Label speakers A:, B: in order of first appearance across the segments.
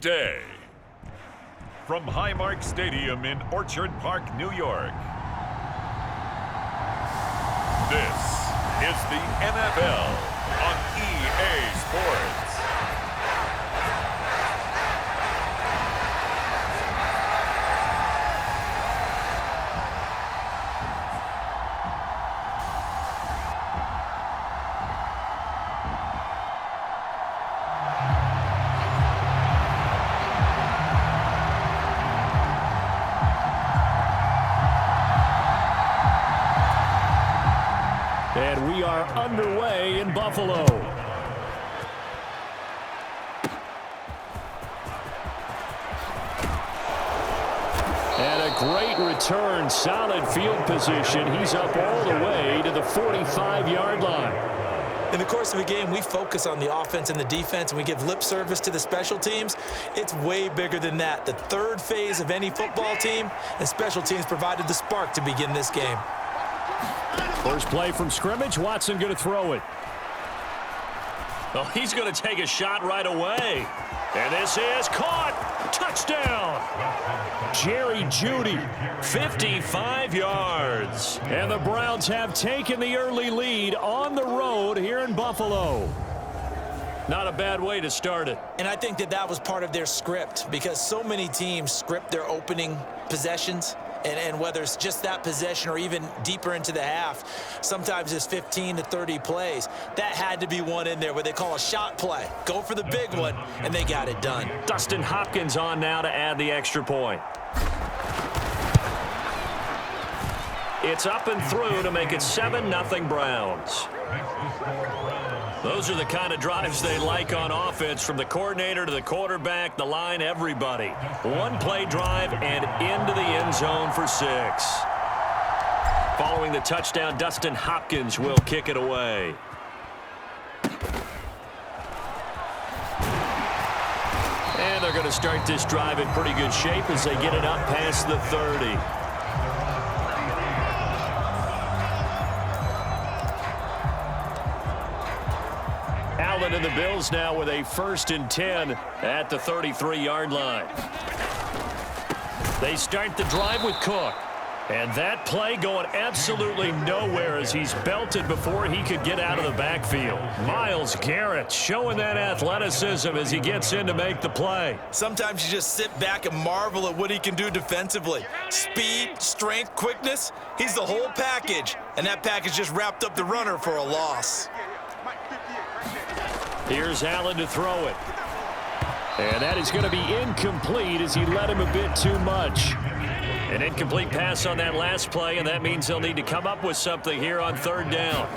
A: Day. From Highmark Stadium in Orchard Park, New York. This is the NFL on EA Sports.
B: And we are underway in Buffalo. And a great return, solid field position. He's up all the way to the 45-yard line.
C: In the course of a game, we focus on the offense and the defense, and we give lip service to the special teams. It's way bigger than that. The third phase of any football team, and special teams provided the spark to begin this game.
B: First play from scrimmage. Watson going to throw it.
D: Oh, he's going to take a shot right away. And this is caught. Touchdown.
B: Jerry Jeudy.
D: 55 yards.
B: And the Browns have taken the early lead on the road here in Buffalo.
D: Not a bad way to start it.
C: And I think that was part of their script, because so many teams script their opening possessions. And whether it's just that possession or even deeper into the half, sometimes it's 15 to 30 plays. That had to be one in there where they call a shot play. Go for the big one, and they got it done.
D: Dustin Hopkins on now to add the extra point. It's up and through to make it 7-0 Browns. Those are the kind of drives they like on offense, from the coordinator to the quarterback, the line, everybody. One-play drive and into the end zone for 6. Following the touchdown, Dustin Hopkins will kick it away. And they're going to start this drive in pretty good shape as they get it up past the 30. And the Bills now with a 1st and 10 at the 33-yard line. They start the drive with Cook. And that play going absolutely nowhere as he's belted before he could get out of the backfield. Myles Garrett showing that athleticism as he gets in to make the play.
C: Sometimes you just sit back and marvel at what he can do defensively. Speed, strength, quickness, he's the whole package. And that package just wrapped up the runner for a loss.
B: Here's Allen to throw it. And that is going to be incomplete as he led him a bit too much.
D: An incomplete pass on that last play, and that means they'll need to come up with something here on 3rd down.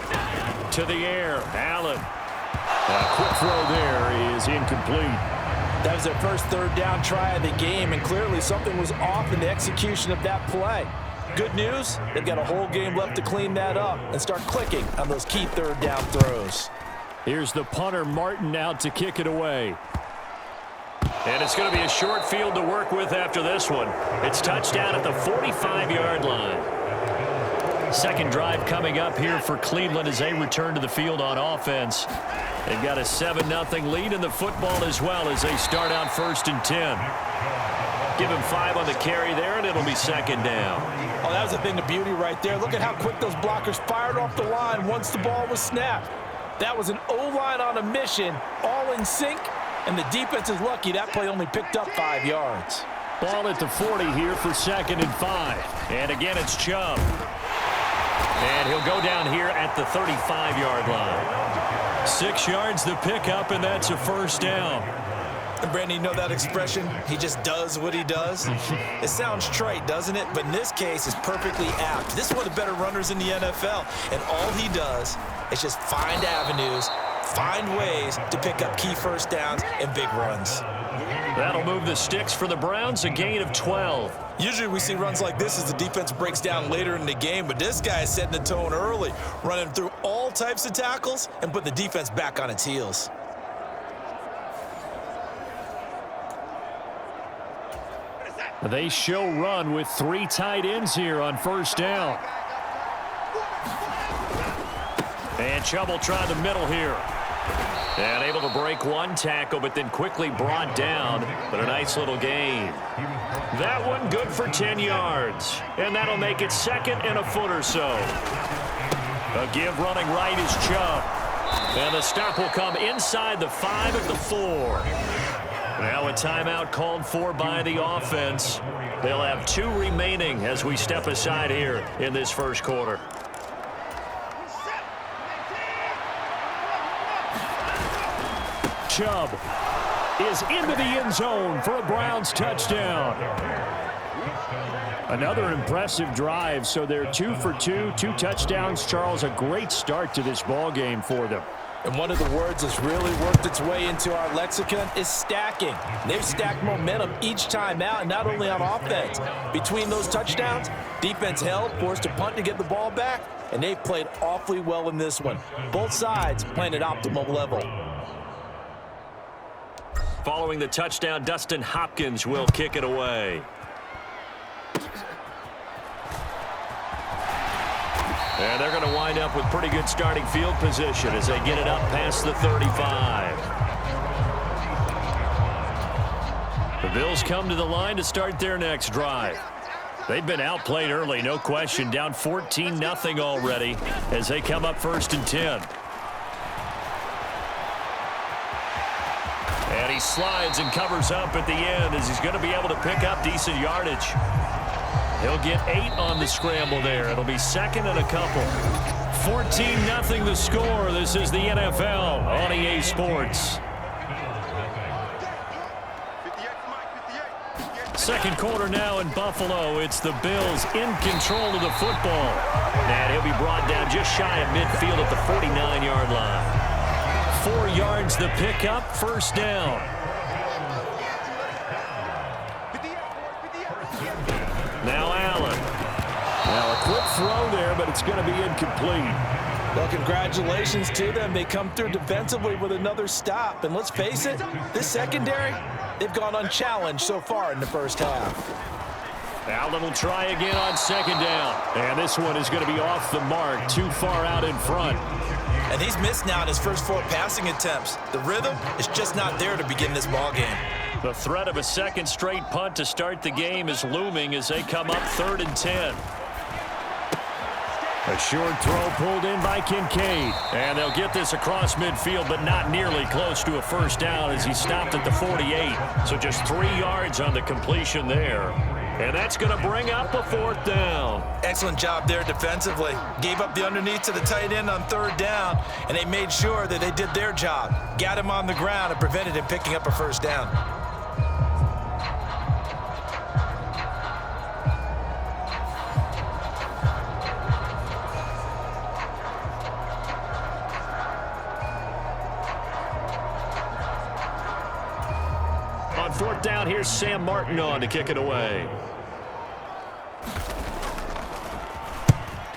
B: To the air, Allen. A quick throw there is incomplete.
C: That was their first 3rd down try of the game, and clearly something was off in the execution of that play. Good news, they've got a whole game left to clean that up and start clicking on those key 3rd down throws.
B: Here's the punter, Martin, out to kick it away.
D: And it's going to be a short field to work with after this one. It's touchdown at the 45-yard line.
B: Second drive coming up here for Cleveland as they return to the field on offense. They've got a 7-0 lead in the football as well as they start out 1st and 10.
D: Give him 5 on the carry there, and it'll be 2nd down.
C: Oh, that was a thing of beauty right there. Look at how quick those blockers fired off the line once the ball was snapped. That was an O-line on a mission, all in sync, and the defense is lucky that play only picked up 5 yards.
B: Ball at the 40 here for 2nd and 5.
D: And again, it's Chubb. And he'll go down here at the 35-yard line.
B: 6 yards the pickup, and that's a 1st down.
C: And Brandon, you know that expression, he just does what he does? It sounds trite, doesn't it? But in this case, it's perfectly apt. This is one of the better runners in the NFL, and all he does is just find avenues, find ways to pick up key 1st downs and big runs.
D: That'll move the sticks for the Browns, a gain of 12.
C: Usually we see runs like this as the defense breaks down later in the game, but this guy is setting the tone early, running through all types of tackles and putting the defense back on its heels.
B: They show run with 3 tight ends here on 1st down.
D: And Chubb will try the middle here.
B: And able to break one tackle, but then quickly brought down. But a nice little gain. That one good for 10 yards. And that'll make it second and a foot or so. A give running right is Chubb. And the stop will come inside the 5 at the 4. Now a timeout called for by the offense. They'll have 2 remaining as we step aside here in this first quarter.
D: Chubb is into the end zone for a Browns touchdown. Another impressive drive, so they're 2 for 2, 2 touchdowns. Charles, a great start to this ball game for them.
C: And one of the words that's really worked its way into our lexicon is stacking. They've stacked momentum each time out, and not only on offense. Between those touchdowns, defense held, forced a punt to get the ball back, and they've played awfully well in this one. Both sides playing at optimal level.
B: Following the touchdown, Dustin Hopkins will kick it away. And they're going to wind up with pretty good starting field position as they get it up past the 35. The Bills come to the line to start their next drive. They've been outplayed early, no question, down 14-0 already as they come up 1st and 10. And he slides and covers up at the end as he's going to be able to pick up decent yardage. He'll get 8 on the scramble there. It'll be second and a couple. 14-0 the score. This is the NFL on EA Sports. Second quarter now in Buffalo. It's the Bills in control of the football. And he'll be brought down just shy of midfield at the 49-yard line. 4 yards the pickup, first down. Now Allen.
D: Now a quick throw there, but it's going to be incomplete.
C: Well, congratulations to them. They come through defensively with another stop. And let's face it, this secondary, they've gone unchallenged so far in the first half.
B: Allen will try again on second down.
D: And this one is going to be off the mark, too far out in front.
C: And he's missed now in his first 4 passing attempts. The rhythm is just not there to begin this ball game.
B: The threat of a second straight punt to start the game is looming as they come up 3rd and 10.
D: A short throw pulled in by Kincaid.
B: And they'll get this across midfield, but not nearly close to a first down as he stopped at the 48. So just 3 yards on the completion there. And that's going to bring up a 4th down.
C: Excellent job there defensively. Gave up the underneath to the tight end on 3rd down, and they made sure that they did their job. Got him on the ground and prevented him picking up a first down.
B: On 4th down, here's Sam Martin on to kick it away.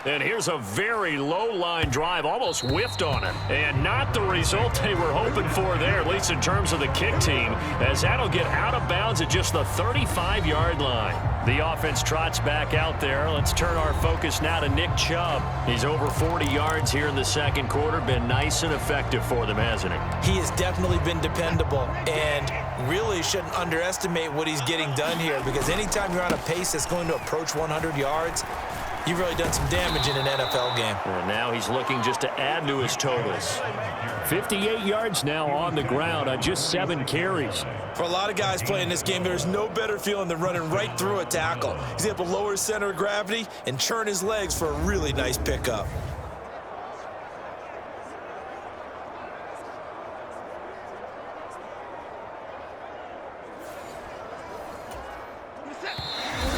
B: And here's a very low-line drive, almost whiffed on it. And not the result they were hoping for there, at least in terms of the kick team, as that'll get out of bounds at just the 35-yard line. The offense trots back out there. Let's turn our focus now to Nick Chubb. He's over 40 yards here in the second quarter. Been nice and effective for them, hasn't he?
C: He has definitely been dependable and really shouldn't underestimate what he's getting done here, because anytime you're on a pace that's going to approach 100 yards, you've really done some damage in an NFL game.
B: And now he's looking just to add to his totals.
D: 58 yards now on the ground on just 7 carries.
C: For a lot of guys playing this game, there's no better feeling than running right through a tackle. He's able to lower his center of gravity and churn his legs for a really nice pickup.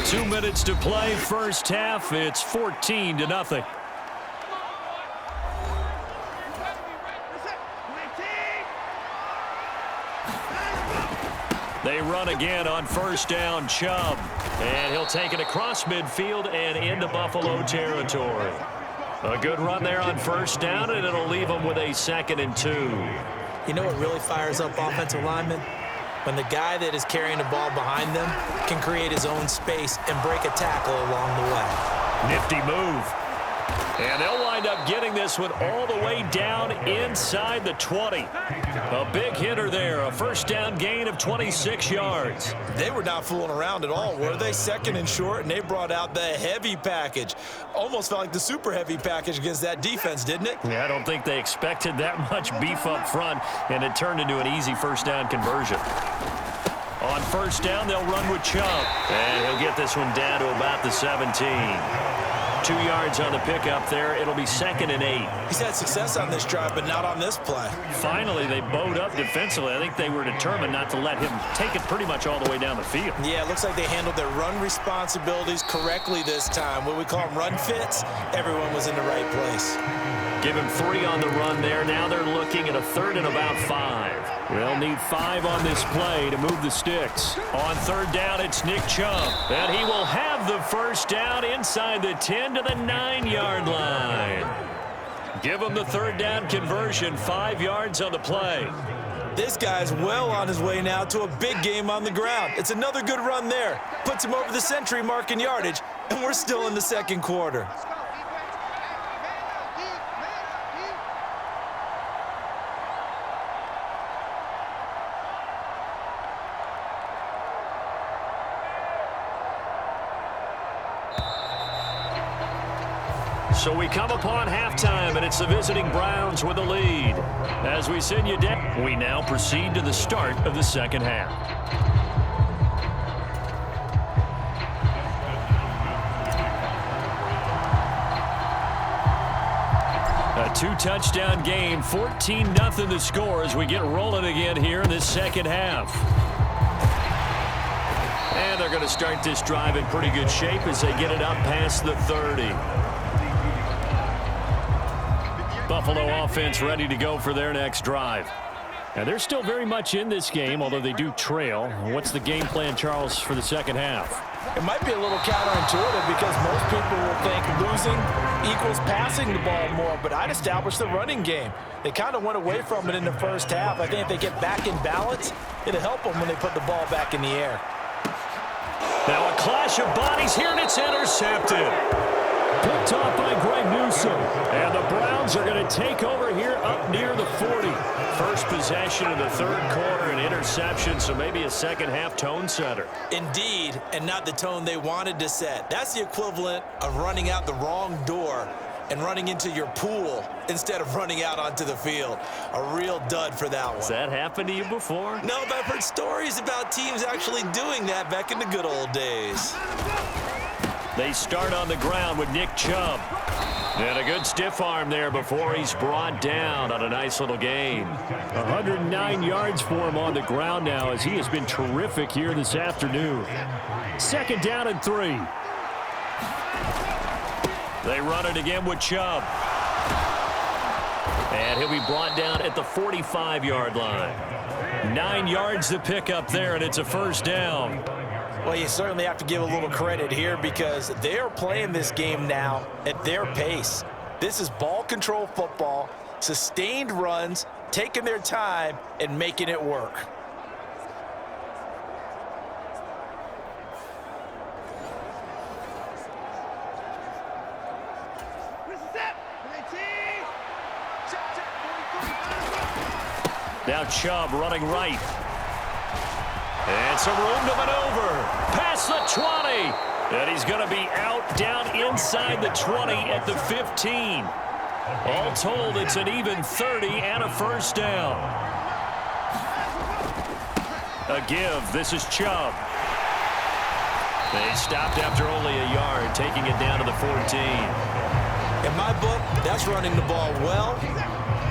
D: Two minutes to play, first half. It's 14-0.
B: They run again on first down, Chubb. And he'll take it across midfield and into Buffalo territory. A good run there on first down, and it'll leave them with a 2nd and 2.
C: You know what really fires up offensive linemen? When the guy that is carrying the ball behind them can create his own space and break a tackle along the way.
B: Nifty move.
D: And they'll wind up getting this one all the way down inside the 20. A big hitter there, a first down gain of 26 yards.
C: They were not fooling around at all, were they? Second and short, and they brought out the heavy package. Almost felt like the super heavy package against that defense, didn't it?
D: Yeah, I don't think they expected that much beef up front, and it turned into an easy first down conversion. On first down, they'll run with Chubb, and he'll get this one down to about the 17. 2 yards on the pickup there. It'll be 2nd and 8.
C: He's had success on this drive, but not on this play.
D: Finally, they bowed up defensively. I think they were determined not to let him take it pretty much all the way down the field.
C: Yeah, it looks like they handled their run responsibilities correctly this time. What we call them run fits, everyone was in the right place.
D: Give him 3 on the run there. Now they're looking at a 3rd and about 5. They'll need 5 on this play to move the sticks. On 3rd down, it's Nick Chubb. And he will have the first down inside the 10 to the 9-yard line. Give him the 3rd down conversion, 5 yards on the play.
C: This guy's well on his way now to a big game on the ground. It's another good run there. Puts him over the century mark in yardage, and we're still in the second quarter.
D: So we come upon halftime, and it's the visiting Browns with the lead. As we send you down, we now proceed to the start of the second half. A 2-touchdown game, 14-0 the score as we get rolling again here in this second half. And they're going to start this drive in pretty good shape as they get it up past the 30. Buffalo offense ready to go for their next drive. Now, they're still very much in this game, although they do trail. What's the game plan, Charles, for the second half?
C: It might be a little counterintuitive because most people will think losing equals passing the ball more, but I'd establish the running game. They kind of went away from it in the first half. I think if they get back in balance, it'll help them when they put the ball back in the air.
D: Now a clash of bodies here, and it's intercepted. Picked off by Greg Newsome. And the Browns are going to take over here up near the 40. First possession of the 3rd quarter, an interception, so maybe a second half tone setter.
C: Indeed, and not the tone they wanted to set. That's the equivalent of running out the wrong door and running into your pool instead of running out onto the field. A real dud for that one.
D: Has that happened to you before?
C: No, but I've heard stories about teams actually doing that back in the good old days.
D: They start on the ground with Nick Chubb. And a good stiff arm there before he's brought down on a nice little gain. 109 yards for him on the ground now as he has been terrific here this afternoon. 2nd down and 3. They run it again with Chubb. And he'll be brought down at the 45-yard line. 9 yards to pick up there, and it's a first down.
C: Well, you certainly have to give a little credit here because they are playing this game now at their pace. This is ball control football, sustained runs, taking their time, and making it work.
D: Now Chubb running right. And some room to maneuver. Past the 20. And he's going to be out down inside the 20 at the 15. All told, it's an even 30 and a first down. A give. This is Chubb. They stopped after only a yard, taking it down to the 14.
C: In my book, that's running the ball well,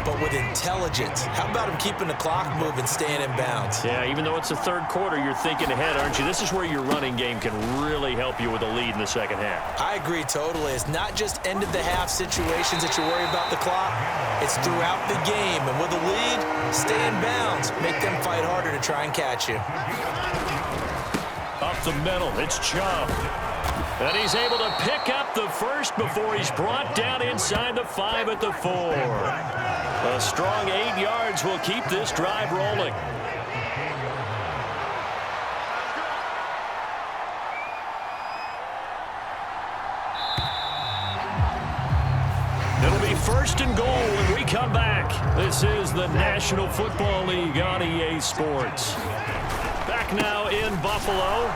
C: but with intelligence. How about him keeping the clock moving, staying in bounds?
D: Yeah, even though it's the 3rd quarter, you're thinking ahead, aren't you? This is where your running game can really help you with a lead in the second half.
C: I agree totally. It's not just end-of-the-half situations that you worry about the clock. It's throughout the game. And with a lead, stay in bounds. Make them fight harder to try and catch you.
D: Up the middle, it's Chubb. And he's able to pick up the first before he's brought down inside the 5 at the 4. A strong 8 yards will keep this drive rolling. first and goal when we come back. This is the National Football League on EA Sports. Back now in Buffalo.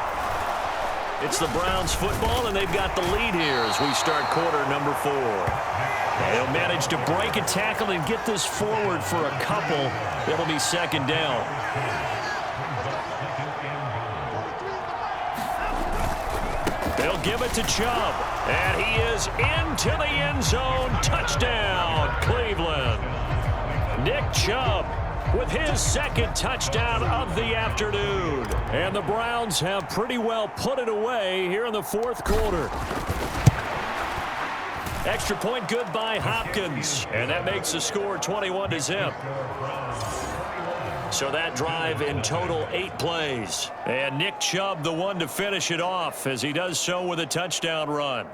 D: It's the Browns football, and they've got the lead here as we start quarter number 4. They'll manage to break a tackle and get this forward for a couple. It'll be second down. They'll give it to Chubb, and he is into the end zone. Touchdown, Cleveland. Nick Chubb with his second touchdown of the afternoon. And the Browns have pretty well put it away here in the fourth quarter. Extra point good by Hopkins, and that makes the score 21-0. So that drive in total 8 plays. And Nick Chubb the one to finish it off as he does so with a touchdown run.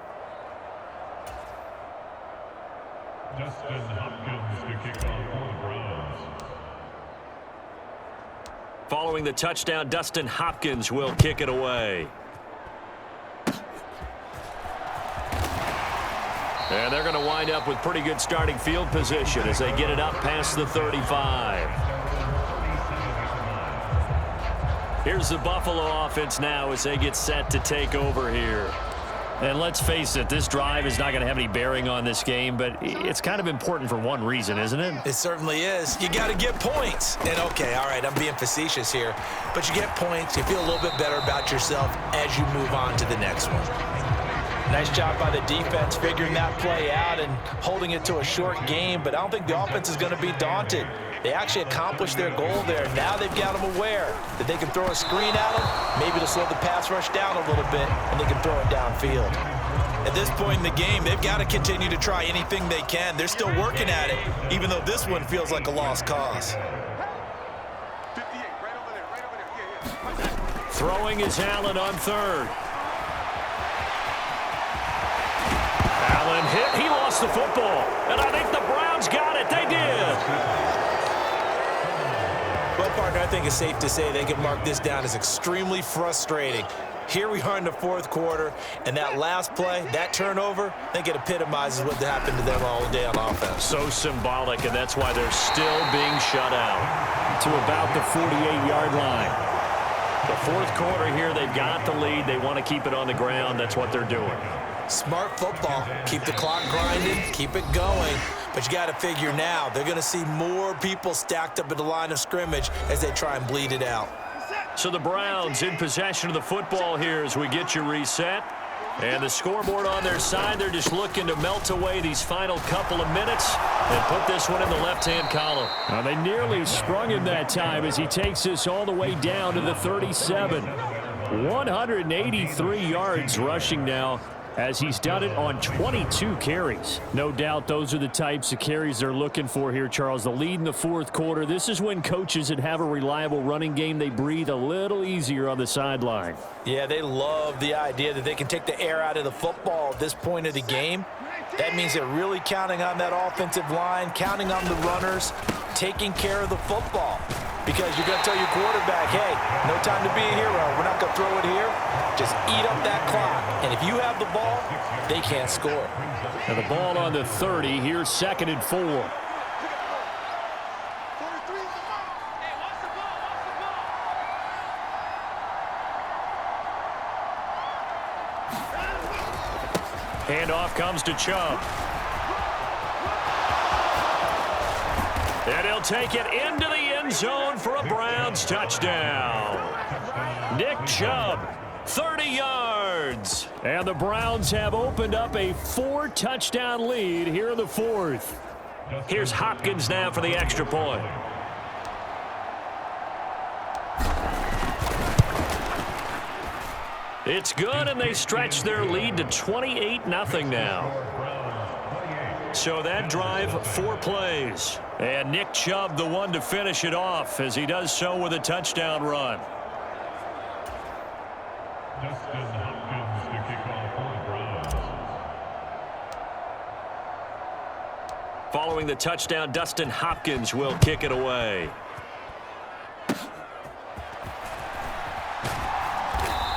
A: Dustin Hopkins to kick off for the Browns.
B: Following the touchdown, Dustin Hopkins will kick it away. And they're going to wind up with pretty good starting field position as they get it up past the 35. Here's the Buffalo offense now as they get set to take over here.
D: And let's face it, this drive is not going to have any bearing on this game, but it's kind of important for one reason, isn't it?
C: It certainly is. You got to get points. And, okay, all right, I'm being facetious here. But you get points, you feel a little bit better about yourself as you move on to the next one. Nice job by the defense figuring that play out and holding it to a short game, but I don't think the offense is going to be daunted. They actually accomplished their goal there. Now they've got them aware that they can throw a screen at them, maybe to slow the pass rush down a little bit, and they can throw it downfield. At this point in the game, they've got to continue to try anything they can. They're still working at it, even though this one feels like a lost cause.
D: Throwing is Allen on third. Allen hit. He lost the football. And I think the Browns got it. They did.
C: Well, partner, I think it's safe to say they can mark this down as extremely frustrating. Here we are in the fourth quarter, and that last play, that turnover, I think it epitomizes what happened to them all day on offense.
B: So symbolic, and that's why they're still being shut out.
D: To about the 48-yard line.
B: The fourth quarter here, they've got the lead. They want to keep it on the ground. That's what they're doing.
C: Smart football. Keep the clock grinding, keep it going. But you got to figure now, they're going to see more people stacked up at the line of scrimmage as they try and bleed it out.
B: So the Browns in possession of the football here as we get you reset. And the scoreboard on their side, they're just looking to melt away these final couple of minutes and put this one in the left-hand column.
D: Now they nearly sprung him that time as he takes this all the way down to the 37. 183 yards rushing now, as he's done it on 22 carries. No doubt those are the types of carries they're looking for here, Charles. The lead in the fourth quarter. This is when coaches that have a reliable running game, they breathe a little easier on the sideline.
C: Yeah, they love the idea that they can take the air out of the football at this point of the game. That means they're really counting on that offensive line, counting on the runners, taking care of the football. Because you're going to tell your quarterback, hey, no time to be a hero. We're not going to throw it here. Just eat up that clock. And if you have the ball, they can't score.
D: And the ball on the 30. Here's 2nd and 4. Handoff comes to Chubb. And he'll take it into the end zone for a Browns touchdown. Nick Chubb, 30 yards. And the Browns have opened up a 4-touchdown lead here in the fourth.
B: Here's Hopkins now for the extra point. It's good, and they stretch their lead to 28-0 now. So that drive, 4 plays. And Nick Chubb, the one to finish it off, as he does so with a touchdown run.
A: Dustin Hopkins to kick off for the Browns.
B: Following the touchdown, Dustin Hopkins will kick it away.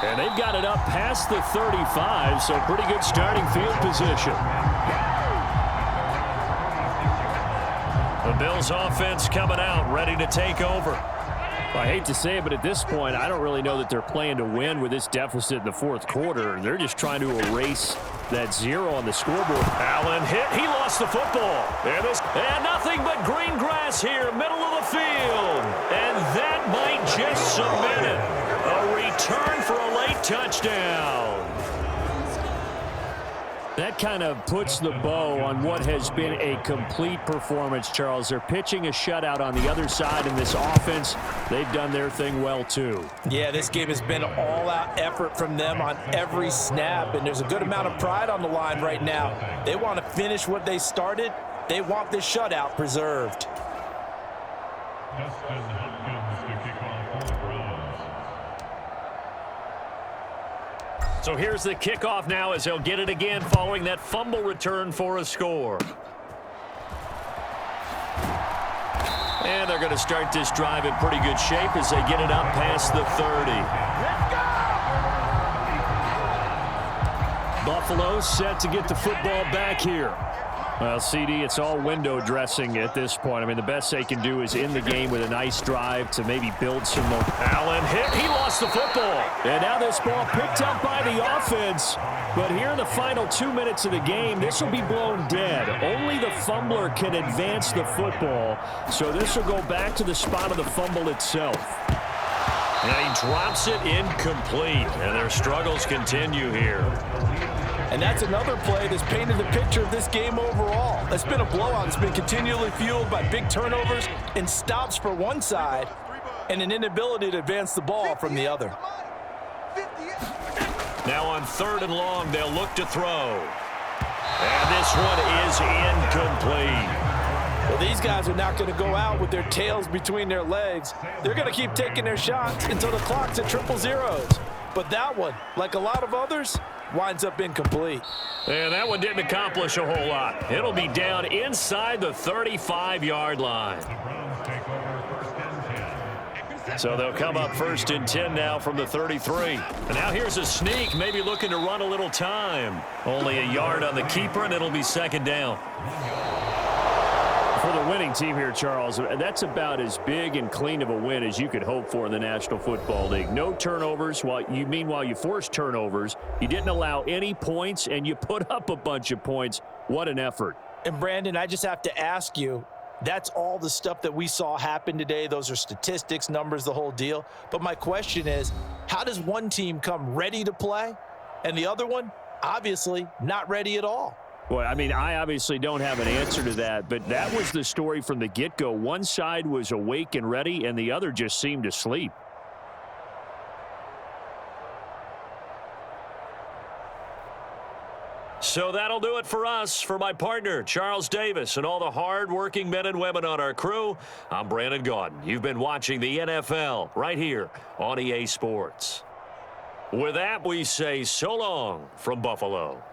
D: And they've got it up past the 35, so pretty good starting field position.
B: Bills offense coming out, ready to take over.
D: I hate to say it, but at this point, I don't really know that they're playing to win with this deficit in the fourth quarter. They're just trying to erase that 0 on the scoreboard.
B: Allen hit. He lost the football. And nothing but green grass here, middle of the field. And that might just cement it. A return for a late touchdown.
D: That kind of puts the bow on what has been a complete performance, Charles. They're pitching a shutout on the other side in this offense. They've done their thing well, too.
C: Yeah, this game has been an all-out effort from them on every snap, and there's a good amount of pride on the line right now. They want to finish what they started. They want this shutout preserved.
B: So here's the kickoff now as they'll get it again following that fumble return for a score. And they're going to start this drive in pretty good shape as they get it up past the 30.
D: Buffalo set to get the football back here. Well, CD, it's all window dressing at this point. I mean, the best they can do is end the game with a nice drive to maybe build some more.
B: Allen hit. He lost the football.
D: And now this ball picked up by the offense. But here in the final 2 minutes of the game, this will be blown dead. Only the fumbler can advance the football. So this will go back to the spot of the fumble itself.
B: And he drops it incomplete. And their struggles continue here.
C: And that's another play that's painted the picture of this game overall. It's been a blowout. It's been continually fueled by big turnovers and stops for one side and an inability to advance the ball from the other.
B: Now on 3rd and long, they'll look to throw. And this one is incomplete.
C: Well, these guys are not going to go out with their tails between their legs. They're going to keep taking their shots until the clock's at 000. But that one, like a lot of others, winds up incomplete.
B: And that one didn't accomplish a whole lot. It'll be down inside the 35-yard line. So they'll come up 1st and 10 now from the 33. And now here's a sneak, maybe looking to run a little time. Only a yard on the keeper, and it'll be 2nd down.
D: For the winning team here, Charles, that's about as big and clean of a win as you could hope for in the National Football League. No turnovers. Meanwhile, you forced turnovers. You didn't allow any points, and you put up a bunch of points. What an effort.
C: And, Brandon, I just have to ask you, that's all the stuff that we saw happen today. Those are statistics, numbers, the whole deal. But my question is, how does one team come ready to play, and the other one, obviously, not ready at all?
D: Well, I mean, I obviously don't have an answer to that, but that was the story from the get-go. One side was awake and ready, and the other just seemed to sleep.
B: So that'll do it for us. For my partner, Charles Davis, and all the hard-working men and women on our crew, I'm Brandon Gaudin. You've been watching the NFL right here on EA Sports. With that, we say so long from Buffalo.